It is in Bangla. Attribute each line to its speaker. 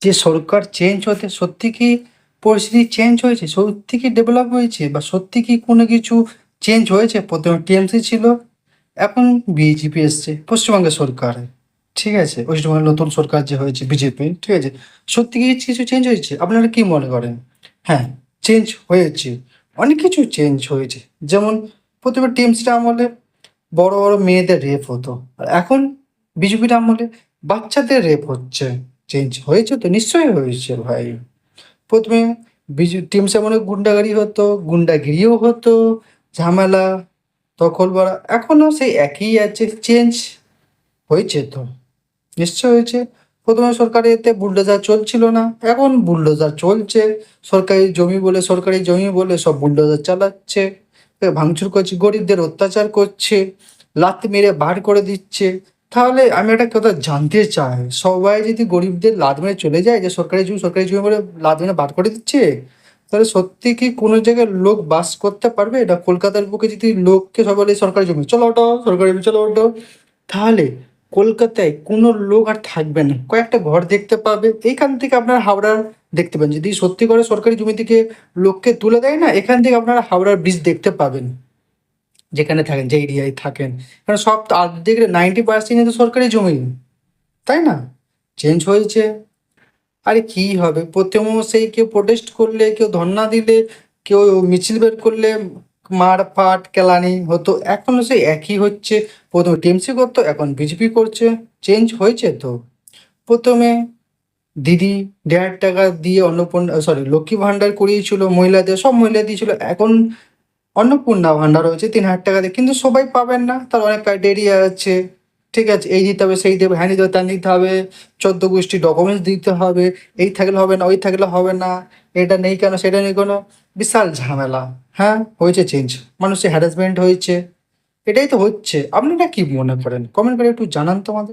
Speaker 1: যে সরকার চেঞ্জ হতে সত্যি কি পরিস্থিতি চেঞ্জ হয়েছে? সত্যি কি ডেভেলপ হয়েছে? বা সত্যি কি কোনো কিছু চেঞ্জ হয়েছে? ১ম এ টিএমসি ছিল, এখন বিজেপি এসছে পশ্চিমবঙ্গের সরকারে। ঠিক আছে? পশ্চিমবঙ্গের নতুন সরকার যে হয়েছে বিজেপি, ঠিক আছে? সত্যি কি কিছু চেঞ্জ হয়েছে? আপনারা কি মনে করেন? হ্যাঁ, চেঞ্জ হয়েছে। অনেক কিছু চেঞ্জ হয়েছে। যেমন ১ম এ টিএমসির আমলে বড় মেয়েদের রেপ হতো। আর এখন বিজেপির আমলে বাচ্চাদের রেপ হচ্ছে। চেঞ্জ হয়েছে তো? নিশ্চয়ই হয়েছে ভাই। ১ম এ টিএমসি আমলে গুন্ডাগাড়ি হতো, গুন্ডাগিরিও হতো, ঝামেলা, দখলবাড়া। এখনো সেই একই আছে, চেঞ্জ হয়েছে তো? নিশ্চয়ই হয়েছে। ১ম এ সরকারি এতে বুলডোজার চলছিল না, এখন বুলডোজার চলছে। সরকারি জমি বলে সব বুলডোজার চালাচ্ছে। ভাঙচুর করছে, গরিবদের অত্যাচার করছে, লাথি মেরে বার করে দিচ্ছে। তাহলে আমি একটা কথা জানতে চাই, সবাই যদি গরিবদের লাথ মেরে চলে যায় যে সরকারি জমি বলে লাথ মেরে বার করে দিচ্ছে, তাহলে সত্যি কি কোনো জায়গায় লোক বাস করতে পারবে? এটা কলকাতার বুকে যদি লোককে সবাই বলে সরকারি জমি, "চলো ওঠো, সরকারি জমি চলো ওঠো।" তাহলে কলকাতায় কোনো লোক আর থাকবে না। কয়েকটা ঘর দেখতে পাবে। এইখান থেকে আপনারা হাওড়ার দেখতে পাবেন। যদি সত্যি করে সরকারি জমি থেকে লোককে তুলে দেয় না, এখান থেকে আপনারা হাওড়ার ব্রিজ দেখতে পাবেন। যেখানে থাকেন, যে এরিয়ায় থাকেন। কারণ সব তো অর্ধেক 90% তো সরকারি জমি, তাই না? চেঞ্জ হয়েছে। আরে কি হবে? প্রথমেও সেই কেউ প্রোটেস্ট করলে, কেউ ধর্ণা দিলে, কেউ মিছিল বের করলে মারফাট কেলানি হতো। এখনো সেই একই হচ্ছে। ১ম টিএমসি করতো, এখন বিজেপি করছে। চেঞ্জ হয়েছে তো। ১ম এ দিদি ৳১,৫০০ দিয়ে লক্ষ্মী ভান্ডার করিয়েছিল মহিলাদের, সব মহিলা দিয়েছিল। এখন অন্নপূর্ণা ভান্ডার হয়েছে ৳৩,০০০ দিয়ে। কিন্তু সবাই পাবেন না। তার অনেক ক্রাইটেরিয়া আছে। ঠিক আছে? এই দিতে হবে, সেই দেবে, হ্যাঁ দিতে হবে, ত্যান দিতে হবে। ১৪ গোষ্ঠীর ডকুমেন্টস দিতে হবে। এই থাকলে হবে না, ওই থাকলে হবে না। এটা নেই কেন, সেটা নেই কেন? বিশাল ঝামেলা। হ্যাঁ, হয়েছে চেঞ্জ। মানুষের হ্যারাসমেন্ট হয়েছে। এটাই তো হচ্ছে। আপনারা কি মনে করেন? কমেন্ট করে একটু জানান তো আমাদের।